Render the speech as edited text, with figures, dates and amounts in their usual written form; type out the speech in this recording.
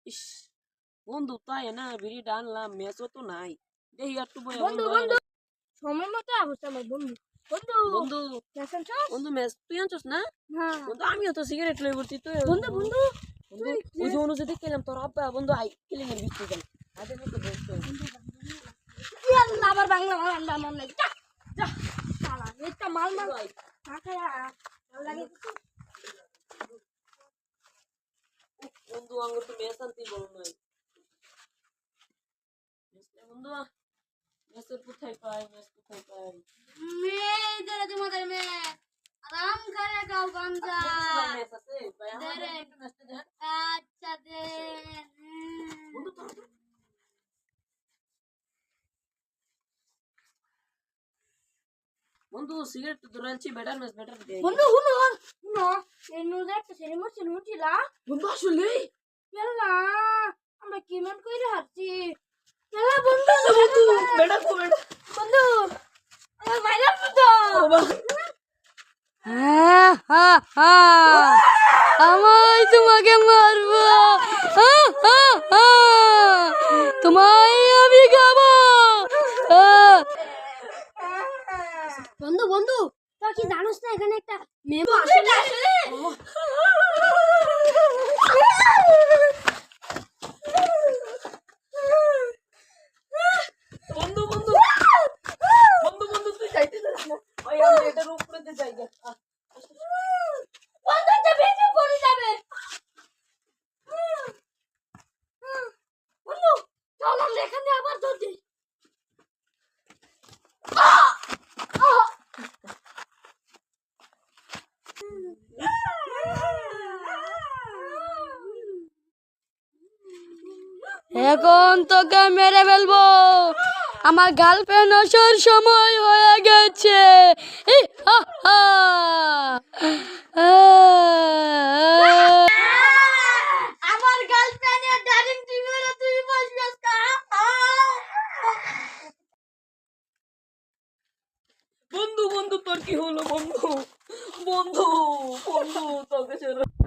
ইস বন্ধু তাই না বিড়িটা আনলাম মেসও তো নাই দেখি একটু বন্ধু বন্ধু সময় মতো অবস্থা আমার বন্ধু বন্ধু বন্ধু মেসেন বন্ধু মেস তুই আনছস না হ্যাঁ বন্ধু আমিও তো সিগারেট লই বলছি তুই বন্ধু বন্ধু বন্ধু ওই যে অনুযায়ী দেখলাম তোর আব্বা বন্ধু আই কিলিং এর বিক্রি গেল আগে তো বলতো ইয়াল্লা আবার বাংলা মাল মাল লাগে যা যা শালা এটা মাল মাল না খায়া ভালো লাগে বন্ধু আঙ্গ তো মেস আনতেই বল নাই বন্ধু মেসের কোথায় পাই মেস কোথায় পাই মেয়েদের তোমাদের মেয়ে আরাম করে খাও গাঞ্জা মেস আছে ভাই আমাদের একটু মেসটা দেন আচ্ছা দে বন্ধু বন্ধু সিগারেট তো ধরালছি বেটার মেস বেটার দে বন্ধু হুনো হুনো এই নুজা একটা সেরিমো ছিলা বন্ধু আসলে ইয়াল্লা আমরা কি মন কইরা হাঁটছি ইয়াল্লা বন্ধু বন্ধু বেটা কো বেটা বন্ধু আমার ভাইরাল বন্ধু আমায় তোমাকে মারবো তোমায় আমি খাবো বন্ধু বন্ধু তুই কি জানোস না এখানে একটা মেয়ে আসলে বন্ধু বন্ধু বন্ধু বন্ধু তুই যাইতে যাস না ভাই আমি এটার উপরে দিয়ে যাই গা বন্ধু তো বেঁচে পড়ে যাবে বন্ধু চল আমরা এখানে আবার ধর দিই এখন তোকে মেরে ফেলবো আমার গার্লফ্রেন্ড আসার সময় হয়ে গেছে আমার গার্লফ্রেন্ডের ডাইনিং টেবিলে তুই বসবি বন্ধু বন্ধু তোর কি হলো বন্ধু বন্ধু বন্ধু তোকে ছেড়ে